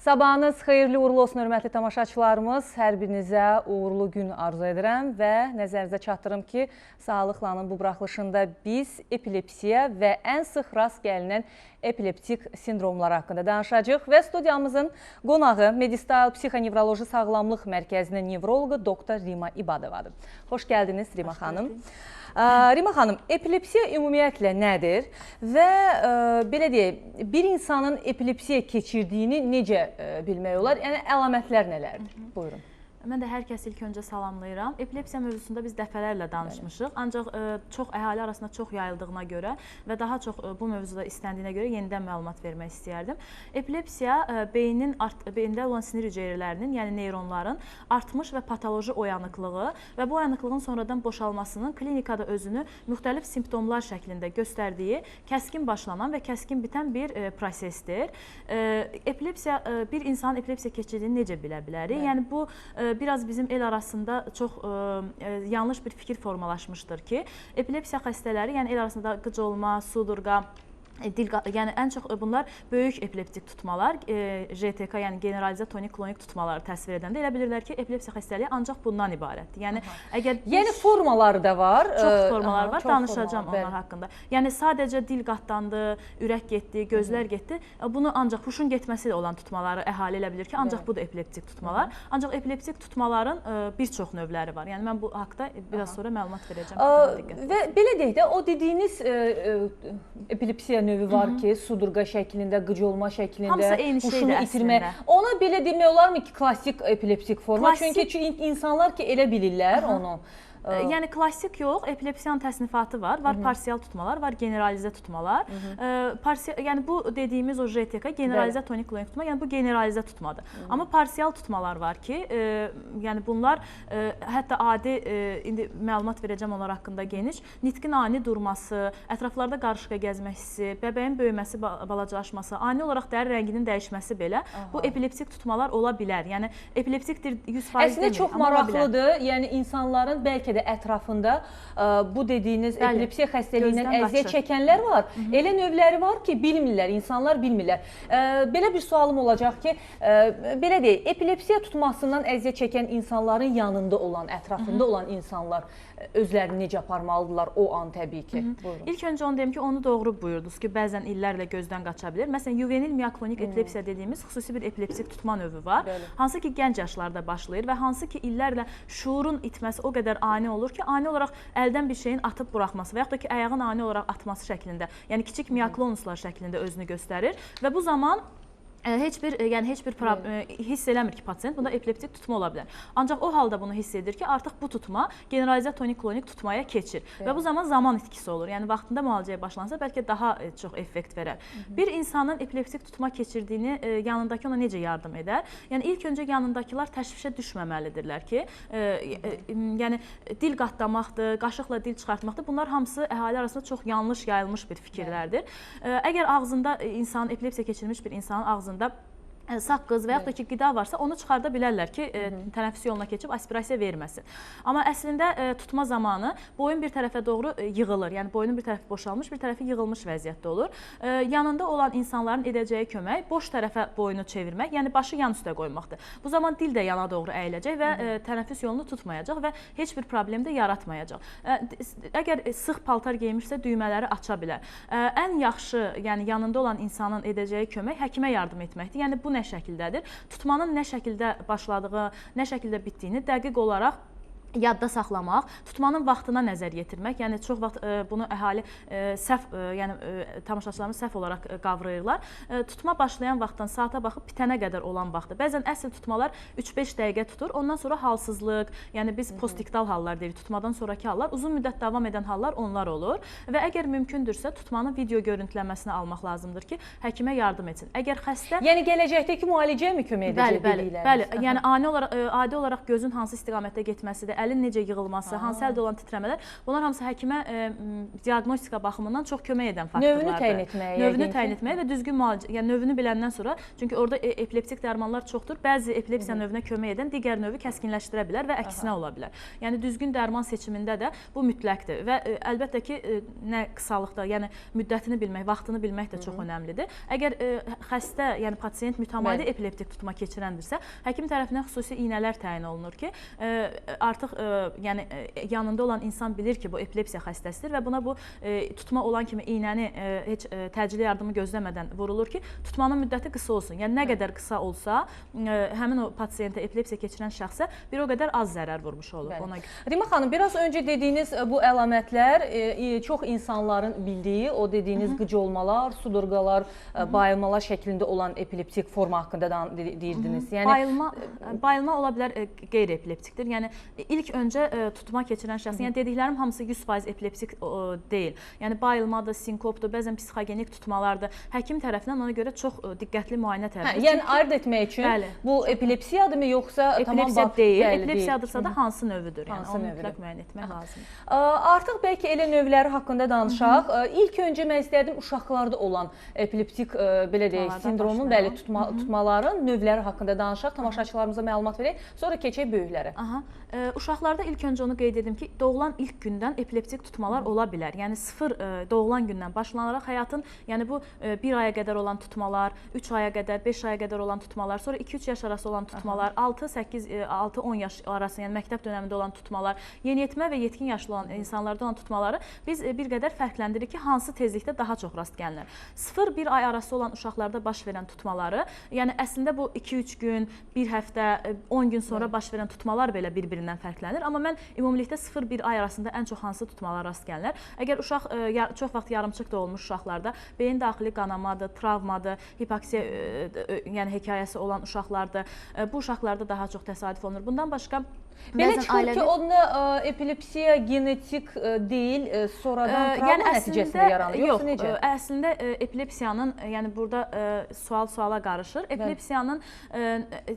Sabahınız xeyirli, uğurlu olsun, hörmətli tamaşaçılarımız. Hər birinizə uğurlu gün arzu edirəm və nəzərinizə çatdırım ki, Sağlıqlanın bu buraxılışında biz epilepsiya və ən sıx rast gəlinən epileptik sindromlar haqqında danışacağıq və studiyamızın qonağı Medistyle Psixonevroloji Sağlamlıq Mərkəzinin nevroloqu doktor Rima İbadovadır. Xoş gəldiniz Rima xanım. Rima xanım, epilepsiya ümumiyyətlə nədir və belə deyək, bir insanın epilepsiya keçirdiyini necə bilmək olar? Yəni, əlamətlər nələrdir? Buyurun. Mən də hər kəsi ilk öncə salamlayıram. Epilepsiya mövzusunda biz dəfələrlə danışmışıq. Ancaq çox əhali arasında çox yayıldığına görə və daha çox bu mövzuda istəndiyinə görə yenidən məlumat vermək istəyərdim. Epilepsiya beyində olan sinir hüceyrələrinin, yəni neyronların artmış və patoloji oyanıqlığı və bu oyanıqlığın sonradan boşalmasının klinikada özünü müxtəlif simptomlar şəklində göstərdiyi kəskin başlanan və kəskin bitən bir prosesdir. Bir insanın epilepsiya keçirdiyini necə bilə bilərik? Yəni bu biraz bizim el arasında çox yanlış bir fikir formalaşmışdır ki, epilepsiya xəstələri, yəni el arasında qıc olma, sudurqa, yəni ən çox bunlar böyük epileptik tutmalar, JTK, yəni generalizə tonik-klonik tutmaları təsvir edəndə elə bilirlər ki, epilepsiya xəstəliyi ancaq bundan ibarətdir. Yəni formaları da var. Çox formalar var, danışacağam onlar haqqında. Yəni sadəcə dil qatlandı, ürək getdi, gözlər getdi. Bunu ancaq huşun getməsi ilə olan tutmaları əhali elə bilir ki, ancaq bu da epileptik tutmalar. Ancaq epileptik tutmaların bir çox növləri var. Yəni mən bu haqda biraz sonra məlumat verəcəm. Və belə deyək də, o dediyiniz epilepsiya növü var ki, sudurqa şəklində, qıc olma şəklində, huşunu itirmək. Ona belə demək olarmı ki, klassik epileptik forma? Çünki insanlar ki, elə bilirlər onu. Yəni klassik yox, epilepsiyanın təsnifatı var. Var parsial tutmalar, var generalizə tutmalar. Yəni bu dediyimiz o JTK, generalizə tonik-klonik tutma, yəni bu generalizə tutmadır. Amma parsial tutmalar var ki, yəni bunlar hətta adi, indi məlumat verəcəm onlar haqqında geniş, nitqin ani durması, ətraflarda qarışqa gəzmək hissi, bəbəyin böyüməsi, balacalaşması, ani olaraq dəri rənginin dəyişməsi belə bu epileptik tutmalar ola bilər. Yəni epileptikdir 100% demir. Əslində çox maraqlıdır. Yəni insanların bəlkə də ətrafında bu dediyiniz epilepsiya xəstəliyindən əziyyət çəkənlər var. Elə növləri var ki, bilmirlər, insanlar bilmirlər. Belə bir sualım olacaq ki, belə deyək, epilepsiya tutmasından əziyyət çəkən insanların yanında olan, ətrafında olan insanlar özlərini necə aparmalıdırlar o an təbii ki? İlk öncə onu deyim ki, onu doğru buyurdunuz ki, bəzən illərlə gözdən qaça bilir. Məsələn, juvenil mioklonik epilepsiya dediyimiz xüsusi bir epileptik tutma növü var. Hansı ki, gənc yaşlarda başlayır və hansı ki, illərlə şuurun itməsi o qədər ani olur ki, ani olaraq əldən bir şeyin atıb buraxması və yaxud da ki, ayağın ani olaraq atması şəklində, yəni kiçik mioklonuslar şəklində özünü göstərir və bu zaman heç bir hiss eləmir ki, pasiyent bunda epileptik tutma ola bilər. Ancaq o halda bunu hiss edir ki, artıq bu tutma generalizə tonik-klonik tutmaya keçir və bu zaman itkisi olur. Yəni vaxtında müalicəyə başlansa bəlkə daha çox effekt verər. Bir insanın epileptik tutma keçirdiyini yanındakı ona necə yardım edər? Yəni ilk öncə yanındakılar təşvişə düşməməlidirlər ki, yəni dil qatlamaqdır, qaşıqla dil çıxartmaqdır. Bunlar hamısı əhali arasında çox yanlış yayılmış bir fikirlərdir. Əgər ağzında epilepsiya keçirmiş bir insanın ağzında saqqız və yaxud da ki, qida varsa, onu çıxarda bilərlər ki, tənəffüs yoluna keçib aspirasiya verməsin. Amma əslində tutma zamanı boyun bir tərəfə doğru yığılır. Yəni boyunun bir tərəfi boşalmış, bir tərəfi yığılmış vəziyyətdə olur. Yanında olan insanların edəcəyi kömək boş tərəfə boyunu çevirmək, yəni başı yan üstə qoymaqdır. Bu zaman dil də yana doğru əyiləcək və tənəffüs yolunu tutmayacaq və heç bir problem də yaratmayacaq. Əgər sıx paltar geymişsə, düymələri aça bilər. Ən yaxşı, yəni yanında olan insanın edəcəyi kömək həkimə yardım etməkdir. Yəni bu nə şəkildədir? Tutmanın nə şəkildə başladığı, nə şəkildə bitdiyini dəqiq olaraq yadda saxlamaq, tutmanın vaxtına nəzər yetirmək, yəni çox vaxt bunu əhali tamaşaçılarımız səhv olaraq qavrayırlar. Tutma başlayan vaxtdan saata baxıb bitənə qədər olan vaxtı. Bəzən əsl tutmalar 3-5 dəqiqə tutur, ondan sonra halsızlıq, yəni biz postiktal hallar deyirik, tutmadan sonraki hallar, uzun müddət davam edən hallar onlar olur və əgər mümkündürsə tutmanın video görüntüləməsini almaq lazımdır ki, həkimə yardım etsin. Əgər xəstə... Yəni gələcəkdəki müalicəyə mi kömək edəcək? Bəli, yəni adi olaraq gözün hansı istiqamətdə getməsidir, əlin necə yığılması, hansı əldə olan titrəmələr, bunlar hamısı həkimə diaqnostika baxımından çox kömək edən faktorlardır. Növünü təyin etməyə. Növünü təyin etməyə və düzgün müalicə, yəni növünü biləndən sonra, çünki orada epileptik dərmanlar çoxdur. Bəzi epilepsiya növünə kömək edən digər növü kəskinləşdirə bilər və əksinə ola bilər. Yəni düzgün dərman seçimində də bu mütləqdir və əlbəttə ki, nə qısalıqda, yəni müddətini bilmək, vaxtını bilmək də çox önəmlidir. Əgər xəstə, yəni pasiyent mütəmadi epileptik tutma keçirəndirsə, həkim tərəfindən xüsusi iynələr təyin olunur ki, artıq yəni yanında olan insan bilir ki, bu epilepsiya xəstəsidir və buna bu tutma olan kimi iynəni heç təcili yardımı gözləmədən vurulur ki, tutmanın müddəti qısa olsun. Yəni nə qədər qısa olsa, həmin o pasiyentə epilepsiya keçirən şəxsə bir o qədər az zərər vurmuş olur. Rima xanım, biraz öncə dediyiniz bu əlamətlər çox insanların bildiyi, o dediyiniz qıc olmalar, sudurqalar, bayılmalar şəklində olan epileptik forma haqqında deyirdiniz. Bayılma ola bilər qeyri-epileptikdir. Yəni ilk öncə tutma keçirən şəxsin, yəni dediklərim hamısı 100% epileptik deyil. Yəni bayılmadır, sinkopdur, bəzən psixogenik tutmalardır. Həkim tərəfindən ona görə çox diqqətli müayinə tələb edilir. Yəni ayırd etmək üçün bu epilepsiyadır mı, yoxsa epilepsiya deyil, epilepsiyadırsa da hansı növüdür? Yəni onu mütləq müəyyən etmək lazımdır. Artıq bəlkə elə növləri haqqında danışaq. İlk öncə mən istərdim uşaqlarda olan epileptik belə deyək, sindromun tutmaların növləri haqqında danışaq, tamaşaçılarımıza məlumat verək, sonra keçək böyüklərə. Uşaqlarda ilk öncə onu qeyd edim ki, doğulan ilk gündən epileptik tutmalar ola bilər. Yəni 0 doğulan gündən başlanaraq həyatın, yəni bu 1 aya qədər olan tutmalar, 3 aya qədər, 5 aya qədər olan tutmalar, sonra 2-3 yaş arası olan tutmalar, 6-10 yaş arası, yəni məktəb dövründə olan tutmalar, yeniyetmə və yetkin yaşlı olan insanlarda olan tutmaları biz bir qədər fərqləndiririk ki, hansı tezlikdə daha çox rast gəlinir. 0-1 ay arası olan uşaqlarda baş verən tutmaları, yəni əslində bu 2-3 gün, 1 həftə, 10 gün sonra baş verən tutmalar belə bir-birindən fərqlənir. Amma mən ümumilikdə 0-1 ay arasında ən çox hansı tutmalar rast gəlinir? Əgər uşaq çox vaxt yarımçıq doğulmuş uşaqlarda beyin daxili qanamadır, travmadır, hipoksiya yəni hekayəsi olan uşaqlardır, bu uşaqlarda daha çox təsadüf olunur. Bundan başqa belə çıxır ki, onda epilepsiya genetik deyil, sonradan travma nəticəsində yaranır, yoxsa necə? Yox, əslində epilepsiyanın, yəni burada suala qarışır. Epilepsiyanın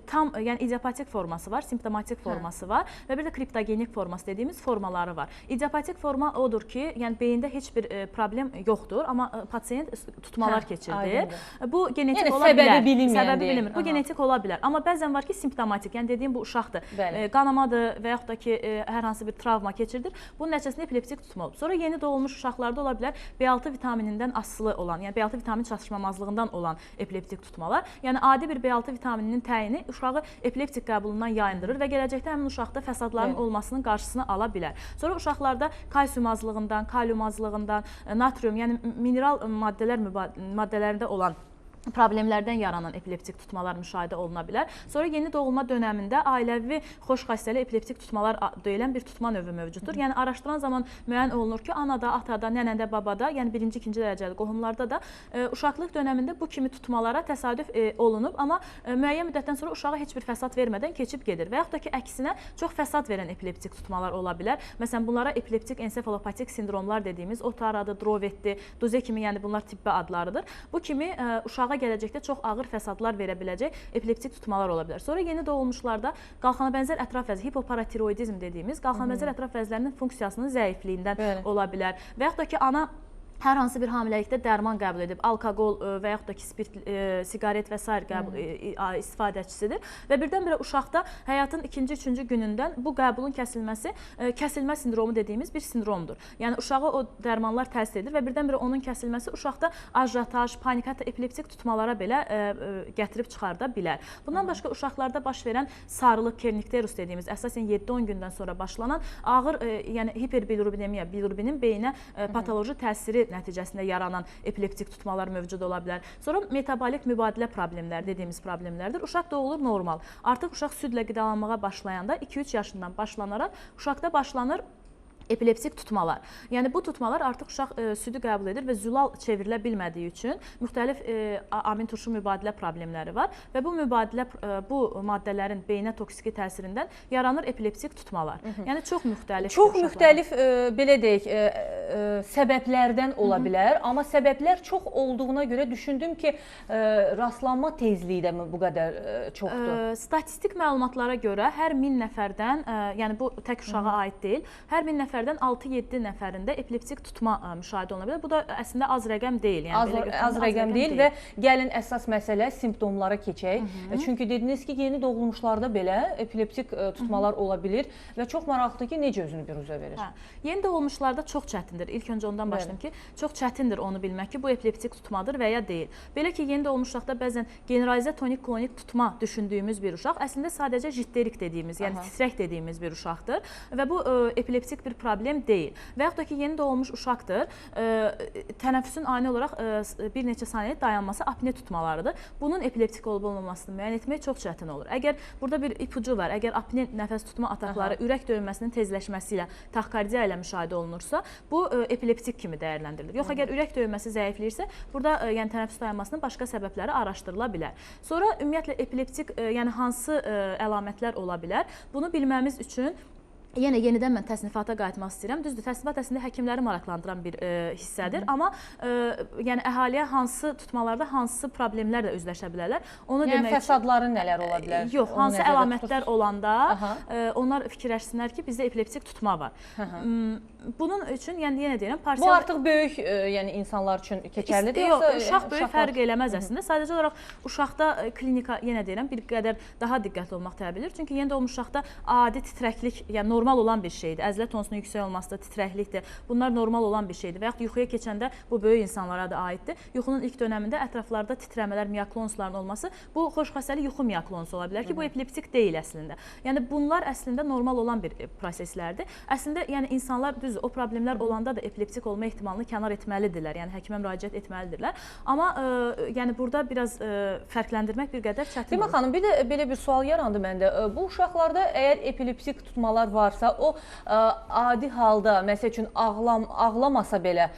tam, yəni idiopatik forması var, simptomatik forması var və bir də kriptogenik forması dediyimiz formaları var. İdiopatik forma odur ki, yəni beyində heç bir problem yoxdur, amma pasiyent tutmalar keçirdi. Bu genetik ola bilər. Səbəbi bilinmir. Bu genetik ola bilər. Amma bəzən var ki, simptomatik, yəni dediyim bu uşaqdır. Qanamadır və yaxud da ki, hər hansı bir travma keçirdir. Bunun nəticəsində epileptik tutma olub. Sonra yeni doğulmuş uşaqlarda ola bilər B6 vitaminindən asılı olan, yəni B6 vitamin çatışmamazlığından olan epileptik tutmalar. Yəni adi bir B6 vitamininin təyini uşağı epileptik qəbulundan yayındırır və gələcəkdə həmin uşaqda fəsadların olmasının qarşısını ala bilər. Sonra uşaqlarda kalsium azlığından, kalium azlığından, natrium, yəni mineral maddələrində olan problemlərdən yaranan epileptik tutmalar müşahidə oluna bilər. Sonra yeni doğulma dönəmində ailəvi xoş xassəli epileptik tutmalar deyilən bir tutma növü mövcuddur. Yəni araşdıran zaman müəyyən olunur ki, anada, atada, nənədə, babada, yəni 1-ci, 2-ci dərəcəli qohumlarda da uşaqlıq dönəmində bu kimi tutmalara təsadüf olunub, amma müəyyən müddətdən sonra uşağa heç bir fəsad vermədən keçib gedir. Və yaxud da ki, əksinə çox fəsad verən epileptik tutmalar ola bilər. Məsələn, bunlara epileptik ensefalopatik sindromlar dediyimiz Otaradır, Drovetdir, Duze kimi, yəni bunlar tibbi adlarıdır. Bu kimi uşağa gələcəkdə çox ağır fəsadlar verə biləcək epileptik tutmalar ola bilər. Sonra yeni doğulmuşlarda qalxanabənzər ətraf vəzi, hipoparatiroidizm dediyimiz qalxanabənzər ətraf vəzlərinin funksiyasının zəifliyindən ola bilər. Və yaxud da ki, ana hər hansı bir hamiləlikdə dərman qəbul edib, alkoqol və yaxud da ki, spirt, siqaret və s. istifadəçisidir və birdən-birə uşaqda həyatın 2-ci, 3-cü günündən bu qəbulun kəsilməsi, kəsilmə sindromu dediyimiz bir sindromdur. Yəni uşağa o dərmanlar təsir edir və birdən-birə onun kəsilməsi uşaqda ajotaj, panik, hətta epileptik tutmalara belə gətirib çıxarda bilər. Bundan başqa uşaqlarda baş verən sarılıq, kernikterus dediyimiz, əsasən 7-10 gündən sonra başlanan ağır, yəni hiperbilirubinemiya, bilirubinin beyinə patoloji təsiri nəticəsində yaranan epileptik tutmalar mövcud ola bilər. Sonra metabolik mübadilə problemləri dediyimiz problemlərdir. Uşaq doğulur normal. Artıq uşaq südlə qidalanmağa başlayanda 2-3 yaşından başlanaraq uşaqda başlanır epilepsik tutmalar. Yəni bu tutmalar artıq uşaq südü qəbul edir və zülal çevrilə bilmədiyi üçün müxtəlif amin turşu mübadilə problemləri var və bu maddələrin beynə toksiki təsirindən yaranır epilepsik tutmalar. Yəni çox müxtəlif. Çox müxtəlif belə deyək, səbəblərdən ola bilər, amma səbəblər çox olduğuna görə düşündüm ki, rastlanma tezliyi də bu qədər çoxdur. Statistik məlumatlara görə hər 1000 nəfərdən, yəni bu tək uşağa aid deyil, hər 1000 nəfərdən 6-7 nəfərində epileptik tutma müşahidə oluna bilər. Bu da əslində az rəqəm deyil. Yəni az rəqəm deyil və gəlin əsas məsələ simptomlara keçək. Çünki dediniz ki, yeni doğulmuşlarda belə epileptik tutmalar ola bilir və çox maraqlıdır ki, necə özünü biruzə verir? Yeni doğulmuşlarda çox çətindir. İlk öncə ondan başlayım ki, çox çətindir onu bilmək ki, bu epileptik tutmadır və ya deyil. Belə ki, yeni doğulmuşlarda bəzən generalizə tonik-klonik tutma düşündüyümüz bir uşaq əslində sadəcə jitterik dediyimiz, yəni titrək dediyimiz bir uşaqdır və bu epileptik bir problem deyil. Və yaxud da ki, yeni doğulmuş uşaqdır, tənəffüsün ani olaraq bir neçə saniyə dayanması apne tutmalarıdır. Bunun epileptik olub-olmamasını müəyyən etmək çox çətin olur. Əgər burada bir ipucu var, əgər apne nəfəs tutma atakları ürək döyünməsinin tezləşməsi ilə, taxkardiya ilə müşahidə olunursa, bu epileptik kimi dəyərləndirilir. Yox, əgər ürək döyünməsi zəifləyirsə, burada yəni tənəffüs dayanmasının başqa səbəbləri araşdırıla bilər. Sonra ümumiyyətlə epileptik, yəni hansı əlamətlər ola bilər? Bunu bilməmiz üçün yenidən mən təsnifata qayıtmaq istəyirəm. Düzdür, təsnifat əslində həkimləri maraqlandıran bir hissədir, amma yəni əhaliyə hansı tutmalarda hansı problemlər də üzləşə bilərlər, onu demək üçün fəsadları nələr ola bilər? Yox, hansı əlamətlər olanda onlar fikirləşsinlər ki, bizdə epileptik tutma var. Bunun üçün yəni yenə deyirəm, bu artıq böyük yəni insanlar üçün keçərlidir yoxsa uşaq böyük fərq eləməz əslində. Sadəcə olaraq uşaqda klinika yenə deyirəm bir qədər daha diqqətli olmaq tələb edilir. Çünki yeni doğmuş uşaqda adi titrəklik, yəni normal olan bir şeydir. Əzələ tonusunun yüksək olması da, titrəklikdir. Bunlar normal olan bir şeydir. Və yaxud yuxuya keçəndə bu böyük insanlara da aiddir. Yuxunun ilk dönəmində ətraflarda titrəmələr, miyoklonusların olması bu xoşxassəli yuxu miyoklonusu ola bilər ki, bu epileptik deyil əslində. Yəni bunlar əslində normal olan bir proseslərdir. Əslində yəni insanlar düzdür, o problemlər olanda da epileptik olma ehtimalını kənar etməlidirlər. Yəni həkimə müraciət etməlidirlər. Amma yəni burada biraz fərqləndirmək bir qədər çətin olur. Demək xanım, bir də belə bir sual yarandı məndə. Bu uşaqlarda əgər epileptik tutmalar varsa, o adi halda, məsəl üçün ağlamasa belə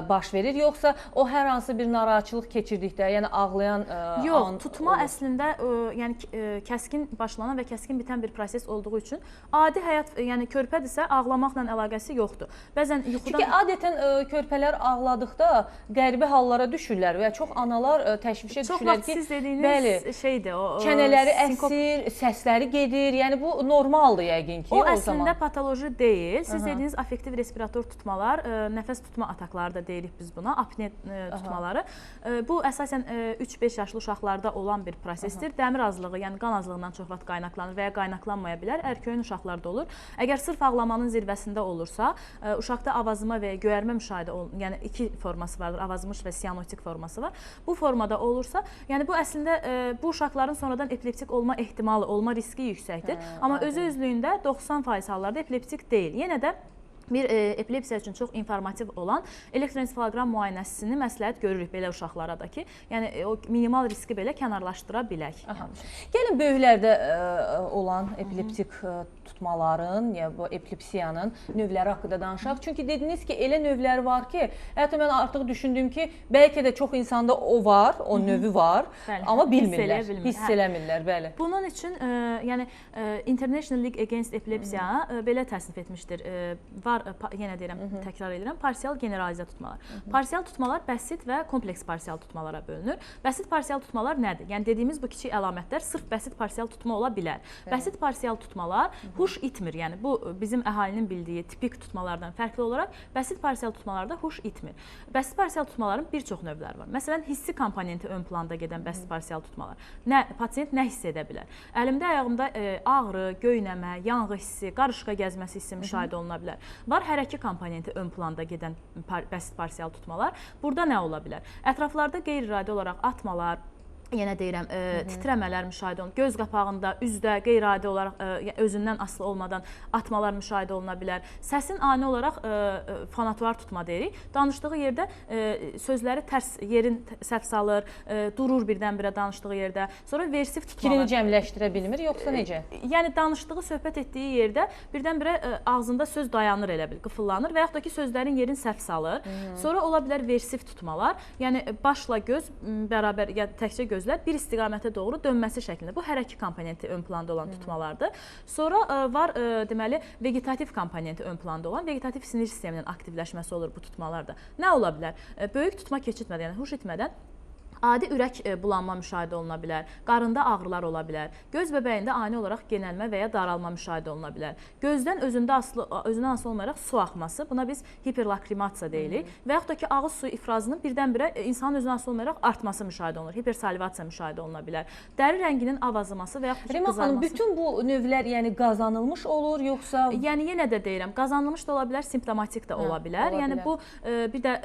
baş verir, yoxsa o hər hansı bir narahatçılıq keçirdikdə, yəni ağlayan yox, tutma olur. Əslində yəni kəskin başlanan və kəskin bitən bir proses olduğu üçün adi həyat, yəni körpədirsə ağlamaqla əlaqəsi yoxdur. Bəzən yuxudan... Çünki adətən körpələr ağladıqda qəribə hallara düşürlər və çox analar təşvişə düşürlər ki, siz dediyiniz şeydir, o çənələri əsir, səsləri gedir. Yəni bu normaldır yəqin ki, o əslində patoloji deyil. Siz dediyiniz affektiv respirator tutmalar, nəfəs tutma atakları da deyirik biz buna, apne tutmaları. Bu əsasən 3-5 yaşlı uşaqlarda olan bir prosesdir. Dəmir azlığı, yəni qan azlığından çox vaxt qaynaqlanır və ya qaynaqlanmaya bilər. Ərköyün uşaqlarda olur. Əgər sırf ağlamanın zirvəsində olursa, uşaqda avazıma və ya göyərmə müşahidə olunur. Yəni iki forması vardır, avazımış və sianotik forması var. Bu formada olursa, yəni bu əslində bu uşaqların sonradan epileptik olma ehtimalı, olma riski yüksəkdir. Amma özü-özlüyündə 90% hallarda epileptik deyil. Yenə də bir epilepsiya üçün çox informativ olan elektroensefaloqram müayinəsini məsləhət görürük belə uşaqlara da ki, yəni o minimal riski belə kənarlaşdıra bilək. Gəlin böyüklərdə olan epileptik tutmaların, ya bu epilepsiyanın növləri haqqında danışaq. Çünki dediniz ki, elə növləri var ki, hətta mən artıq düşündüm ki, bəlkə də çox insanda o var, o növü var, amma bilmirlər, hiss eləmirlər, bəli. Bunun üçün yəni International League Against Epilepsy belə təsnif etmişdir. Var, yenə deyirəm, təkrar edirəm, parsial generalizə tutmalar. Parsial tutmalar bəsit və kompleks parsial tutmalara bölünür. Bəsit parsial tutmalar nədir? Yəni dediyimiz bu kiçik əlamətlər sırf bəsit parsial tutma ola bilər. Bəsit parsial tutmalar huş itmir. Yəni bu bizim əhalinin bildiyi tipik tutmalardan fərqli olaraq bəsit parsial tutmalarda huş itmir. Bəsit parsial tutmaların bir çox növləri var. Məsələn, hissi komponenti ön planda gedən bəsit parsial tutmalar. Pasiyent nə hiss edə bilər? Əlimdə, ayağımda ağrı, göynəmə, yanğı hissi, qarışqa gəzməsi hissi müşahidə oluna bilər. Var hərəkət komponenti ön planda gedən bəsit parsial tutmalar. Burada nə ola bilər? Ətraflarda qeyri-iradi olaraq atmalar, yenə deyirəm, titrəmələr müşahidə olunur. Göz qapağında, üzdə qeyri-adi olaraq özündən asılı olmadan atmalar müşahidə oluna bilər. Səsin ani olaraq fonatuar tutma deyirik. Danışdığı yerdə sözləri tərs, yerin səhv salır, durur birdən-birə danışdığı yerdə. Sonra versiv tutmalar. Fikrini cəmləşdirə bilmir, yoxsa necə? Yəni danışdığı, söhbət etdiyi yerdə birdən-birə ağzında söz dayanır elə bil, qıfıllanır və yaxud da ki, sözlərin yerini səhv salır. Sonra ola bilər versiv tutmalar. Yəni başla göz bərabər, ya təkcə gözlər bir istiqamətə doğru dönməsi şəklində. Bu hərəkət komponenti ön planda olan tutmalardır. Sonra var deməli vegetativ komponenti ön planda olan vegetativ sinir sisteminin aktivləşməsi olur bu tutmalarda. Nə ola bilər? Böyük tutma keçirtmədən, yəni huş etmədən adi ürək bulanma müşahidə oluna bilər, qarında ağrılar ola bilər, göz bəbəyində ani olaraq genəlmə və ya daralma müşahidə oluna bilər. Gözdən özündən asılı olmayaraq su axması, buna biz hiperlakrimasiya deyirik və yaxud da ki, ağız suyu ifrazının birdən-birə insanın özündən asılı olmayaraq artması müşahidə olunur, hipersalivasiya müşahidə oluna bilər. Dəri rənginin avazıması və yaxud da ki, qızarması. Bütün bu növlər yəni qazanılmış olur, yoxsa? Yəni yenə də deyirəm, qazanılmış da ola bilər, simptomatik də ola bilər. Yəni bu bir də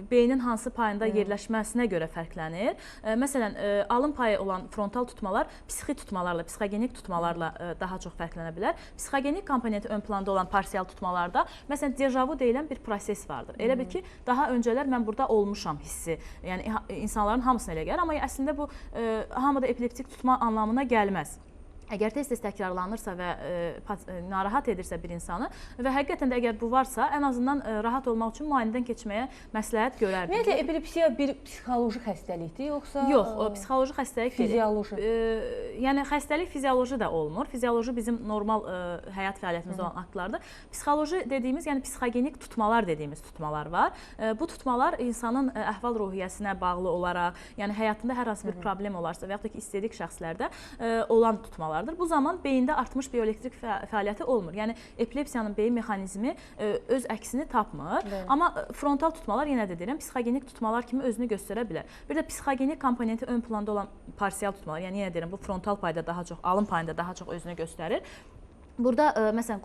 beynin hansı payında yerləşməsinə görə fərqlənir. Məsələn, alın payı olan frontal tutmalar psixi tutmalarla, psixogenik tutmalarla daha çox fərqlənə bilər. Psixogenik komponenti ön planda olan parsial tutmalarda, məsələn, dejavu deyilən bir proses vardır. Elə bil ki, daha öncələr mən burada olmuşam hissi. Yəni, insanların hamısına elə gəlir, amma əslində bu hamıda epileptik tutma anlamına gəlməz. Əgər tez-tez təkrarlanırsa və narahat edirsə bir insanı və həqiqətən də əgər bu varsa, ən azından rahat olmaq üçün müayinədən keçməyə məsləhət görərdim. Ümumiyyətlə, epilepsiya bir psixoloji xəstəlikdir, yoxsa? Yox, o psixoloji xəstəlik deyil. Fizioloji. Yəni, xəstəlik fizioloji da olmur. Fizioloji bizim normal həyat fəaliyyətimizdə olan aktlardır. Psixoloji dediyimiz, yəni psixogenik tutmalar dediyimiz tutmalar var. Bu tutmalar insanın əhval-ruhiyyəsinə bağlı olaraq, yəni həyatında hər hansı bir problem olarsa və yaxud da ki, istedik şəxslərdə olan tutmalar. Bu zaman beyində artmış bioelektrik fəaliyyəti olmur. Yəni epilepsiyanın beyin mexanizmi öz əksini tapmır. Amma frontal tutmalar, yenə də deyirəm, psixogenik tutmalar kimi özünü göstərə bilər. Bir də psixogenik komponenti ön planda olan parsial tutmalar, yəni yenə deyirəm, bu frontal payda daha çox, alın payında daha çox özünü göstərir. Burada məsələn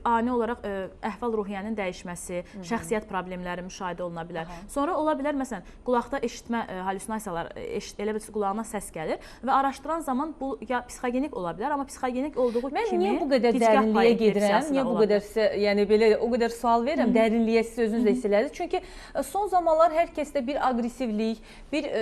ani olaraq əhval-ruhiyyənin dəyişməsi, şəxsiyyət problemləri müşahidə oluna bilər. Sonra ola bilər məsələn qulaqda eşitmə hallyusinasiyalar, elə bilirsə qulağına səs gəlir və araşdıran zaman bu ya psixogenik ola bilər, amma psixogenik olduğu kimi mən niyə bu qədər dərinliyə gedirəm? Niyə bu qədər yəni belə o qədər sual verirəm? Dərinliyə siz özünüz də hiss elədiniz. Çünki son zamanlar hər kəsdə bir aqressivlik, bir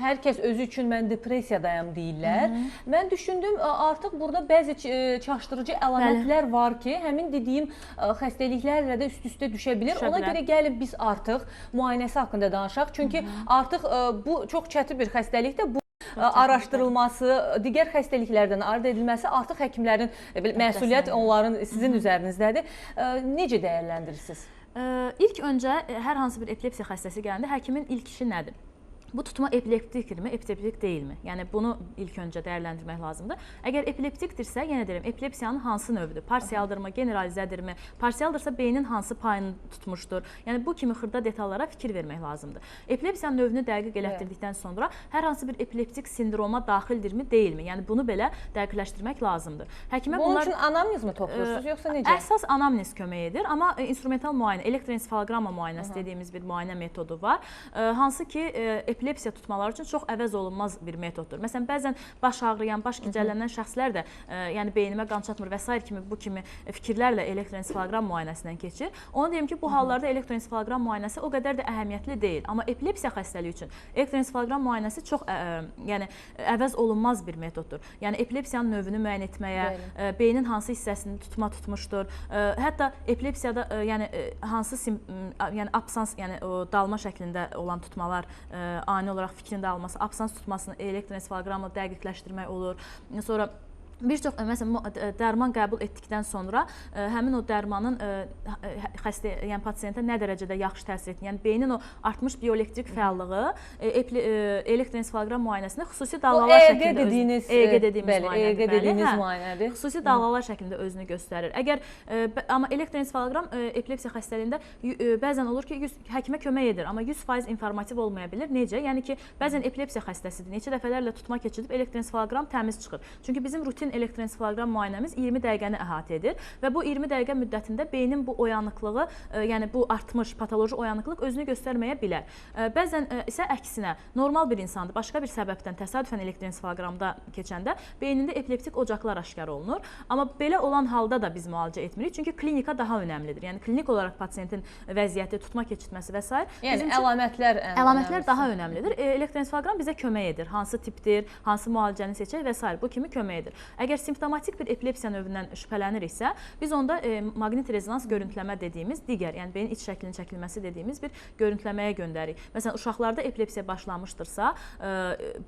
hər kəs özü üçün mən depressiyadayam deyirlər. Mən düşündüm artıq burada bəzi çaşdırıcı əlamətlər var ki, həmin dediyim xəstəliklərlə də üst-üstə düşə bilir. Ona görə gəlib biz artıq müayinəsi haqqında danışaq. Çünki artıq bu çox çətin bir xəstəlikdir. Bu araşdırılması, digər xəstəliklərdən ayırd edilməsi artıq həkimlərin məsuliyyət onların sizin üzərinizdədir. Necə dəyərləndirirsiniz? İlk öncə hər hansı bir epilepsiya xəstəsi gələndə həkimin ilk işi nədir? Bu tutma epileptikdirmi, epileptik deyilmi? Yəni bunu ilk öncə dəyərləndirmək lazımdır. Əgər epileptikdirsə, yenə deyirəm, epilepsiyanın hansı növüdür? Parsialdırmı, generalizədirmi? Parsialdırsa beynin hansı payını tutmuşdur? Yəni bu kimi xırda detallara fikir vermək lazımdır. Epilepsiyanın növünü dəqiq elətdirdikdən sonra hər hansı bir epileptik sindroma daxildirmi, deyilmi? Yəni bunu belə dəqiqləşdirmək lazımdır. Həkimə bunun üçün anamnezmi toplayırsınız, yoxsa necə? Əsas anamnez kömək edir, amma instrumental müayinə, elektroensefalogramma müayinəsi dediyimiz bir müayinə metodu var. Hansı ki, epilepsiya tutmaları üçün çox əvəz olunmaz bir metoddur. Məsələn, bəzən baş ağrıyan, baş gicəllənən şəxslər də yəni beynimə qan çatmır və s. kimi bu kimi fikirlərlə elektroensefalogram müayinəsindən keçir. Onu deyim ki, bu hallarda elektroensefalogram müayinəsi o qədər də əhəmiyyətli deyil. Amma epilepsiya xəstəliyi üçün elektroensefalogram müayinəsi çox yəni əvəz olunmaz bir metoddur. Yəni epilepsiyanın növünü müəyyən etməyə, beynin hansı hissəsini tutmuşdur, hətta epilepsiyada yəni hansı yəni absans, yəni o dalma şəklində olan tutmalar ani olaraq fikrin dağılması, absans tutmasını elektroensefalogramla dəqiqləşdirmək olur. Sonra bir çox məsələn dərman qəbul etdikdən sonra həmin o dərmanın yəni pasiyentə nə dərəcədə yaxşı təsir etdiyini, yəni beynin o artmış bioelektrik fəallığı elektroensefalogram müayinəsində xüsusi dalğalar şəklində EEG dediyimiz müayinədir. Xüsusi dalğalar şəklində özünü göstərir. Əgər amma elektroensefalogram epilepsiya xəstəliyində bəzən olur ki, həkimə kömək edir, amma 100% informativ olmaya bilir. Necə? Yəni ki, bəzən epilepsiya xəstəsidir. Neçə dəfələrlə tutma keçirib elektroensefalogram təmiz çıxır. Çünki bizim rutin rutin elektroensefaloqram müayinəmiz 20 dəqiqəni əhatə edir və bu 20 dəqiqə müddətində beynin bu oyanıqlığı, yəni bu artmış patoloji oyanıqlıq özünü göstərməyə bilər. Bəzən isə əksinə, normal bir insandır, başqa bir səbəbdən təsadüfən elektroensefaloqramda keçəndə beynində epileptik ocaqlar aşkar olunur. Amma belə olan halda da biz müalicə etmirik, çünki klinika daha önəmlidir. Yəni klinik olaraq pasiyentin vəziyyəti, tutma keçirməsi və s. Yəni əlamətlər daha önəmlidir. Elektroensefaloqram bizə kömək edir. Hansı tipdir, hansı müalicəni seçək və s. bu kimi kömək edir. Əgər simptomatik bir epilepsiya növündən şübhələniriksə, biz onda maqnit rezonans görüntüləmə dediyimiz digər, yəni beyin iç şəklinin çəkilməsi dediyimiz bir görüntüləməyə göndəririk. Məsələn, uşaqlarda epilepsiya başlamışdırsa,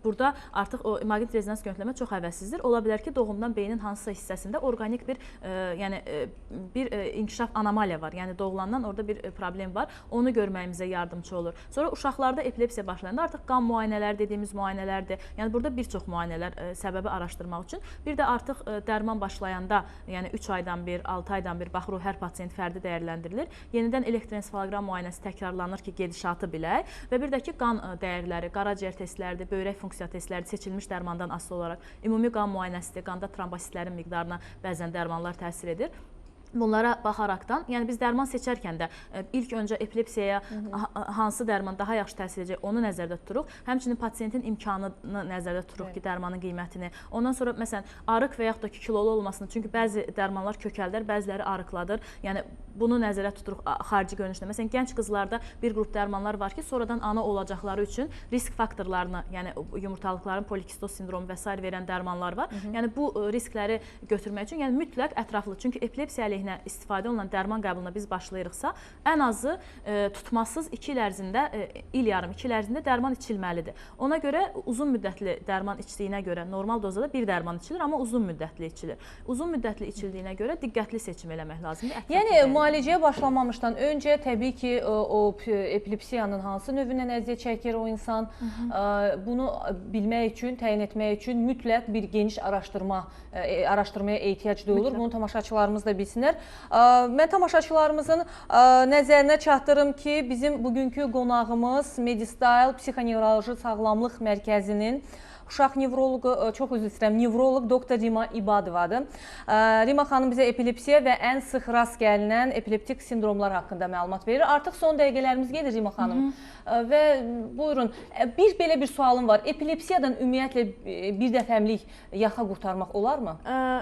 burada artıq o maqnit rezonans görüntüləmə çox həvəssizdir. Ola bilər ki, doğumdan beynin hansısa hissəsində orqanik bir inkişaf anomaliya var. Yəni doğulandan orada bir problem var. Onu görməyimizə yardımcı olur. Sonra uşaqlarda epilepsiya başlayanda artıq qan müayinələri dediyimiz müayinələrdir. Yəni burada bir çox müayinələr səbəbi araşdırmaq üçün. Bir də artıq dərman başlayanda, yəni 3 aydan bir, 6 aydan bir baxırıq, hər pasiyent fərdi dəyərləndirilir. Yenidən elektroensefaloqram müayinəsi təkrarlanır ki, gedişatı bilək və bir də ki, qan dəyərləri, qaraciyər testləridir, böyrək funksiya testləridir, seçilmiş dərmandan asılı olaraq ümumi qan müayinəsidir, qanda trombositlərin miqdarına bəzən dərmanlar təsir edir. Bunlara baxaraqdan, yəni biz dərman seçərkən də ilk öncə epilepsiyaya hansı dərman daha yaxşı təsir edəcək, onu nəzərdə tuturuq. Həmçinin pasiyentin imkanını nəzərdə tuturuq ki, dərmanın qiymətini. Ondan sonra məsələn arıq və yaxud da ki, kilolu olmasını, çünki bəzi dərmanlar kökəldər, bəziləri arıqladır. Yəni bunu nəzərdə tuturuq xarici görünüşdə. Məsələn, gənc qızlarda bir qrup dərmanlar var ki, sonradan ana olacaqları üçün risk faktorlarını, yəni yumurtalıqların polikistoz sindromu və s. verən dərmanlar var. Yəni bu riskləri götürmək üçün, yəni mütləq ətraflı, çünki epilepsiya əleyhinə istifadə olunan dərman qəbuluna biz başlayırıqsa, ən azı tutmasız 2 il ərzində, il yarım 2 il ərzində dərman içilməlidir. Ona görə uzun müddətli dərman içdiyinə görə normal dozada bir dərman içilir, amma uzun müddətli içilir. Uzun müddətli içildiyinə görə diqqətli seçim eləmək lazımdır. Yəni müalicəyə başlamamışdan öncə təbii ki, o epilepsiyanın hansı növündən əziyyət çəkir o insan, bunu bilmək üçün, təyin etmək üçün mütləq bir geniş araşdırmaya ehtiyac duyulur. Bunu tamaşaçılarımız da bilsinlər. Mən tamaşaçılarımızın nəzərinə çatdırım ki, bizim bugünkü qonağımız Medistyle Psixonevroloji Sağlamlıq Mərkəzinin uşaq nevroloqu, çox üzr istəyirəm, nevroloq doktor Rima İbadovadır. Rima xanım bizə epilepsiya və ən sıx rast gəlinən epileptik sindromlar haqqında məlumat verir. Artıq son dəqiqələrimiz gedir Rima xanım. Və buyurun, belə bir sualım var. Epilepsiyadan ümumiyyətlə bir dəfəmlik yaxa qurtarmaq olarmı?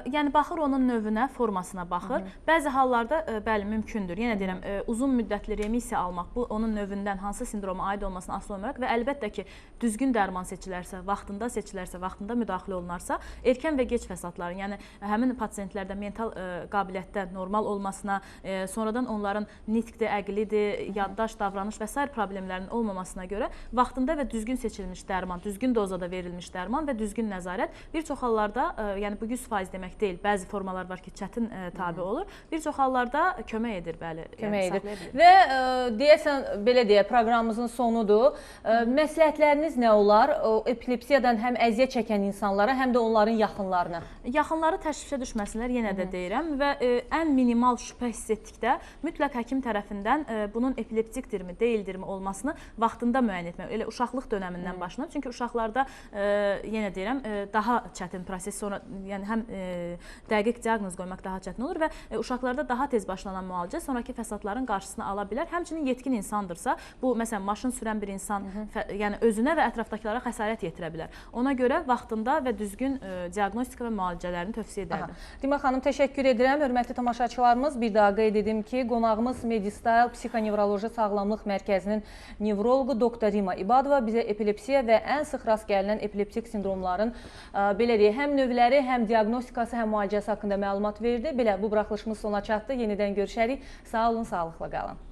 Yəni baxır onun növünə, formasına baxır. Bəzi hallarda bəli mümkündür. Yenə deyirəm, uzun müddətli remisiya almaq, bu onun növündən hansı sindroma aid olmasına asılı olmayaraq və əlbəttə ki, düzgün dərman seçilərsə, vaxtında müdaxilə olunarsa, erkən və gec fəsadların, yəni həmin pasiyentlərdə mental qabiliyyətdə normal olmasına, sonradan onların nitqdir, əqlidir, yaddaş, davranış və s. problemlərinin olmamasına görə vaxtında və düzgün seçilmiş dərman, düzgün dozada verilmiş dərman və düzgün nəzarət bir çox hallarda, yəni bu 100% demək deyil, bəzi formalar var ki, çətin tabi olur, bir çox hallarda kömək edir, bəli. Kömək edir. Və deyəsən, belə deyək, proqramımızın sonudur. Məsləhətləriniz nə olar? Epilepsiyadan həm əziyyət çəkən insanlara, həm də onların yaxınlarına. Yaxınları təşvişə düşməsinlər, yenə də deyirəm və ən minimal şübhə hiss etdikdə mütləq həkim tərəfindən bunun epileptikdirmi, deyildirmi olmasını vaxtında müəyyən etmək. Elə uşaqlıq dönəmindən başlanır. Çünki uşaqlarda yenə deyirəm, daha çətin proses, sonra yəni həm dəqiq diaqnoz qoymaq daha çətin olur və uşaqlarda daha tez başlanan müalicə sonrakı fəsadların qarşısını ala bilər. Həmçinin yetkin insandırsa, bu məsələn maşın sürən bir insan yəni özünə və ətrafdakılara xəsarət yetirə bilər. Ona görə vaxtında və düzgün diaqnostika və müalicələrini tövsiyə edərdim. Rima xanım, təşəkkür edirəm. Hörmətli tamaşaçılarımız, bir daha qeyd edim ki, qonağımız Medistyle Psixonevroloji Sağlamlıq Mərkəzinin nevroloqu doktor Rima İbadova bizə epilepsiya və ən sıx rast gəlinən epileptik sindromların belə deyək, həm növləri, həm diaqnostikası, həm müalicəsi haqqında məlumat verdi. Belə bu buraxılışımız sona çatdı. Yenidən görüşərik. Sağ olun, sağlıqla qalın.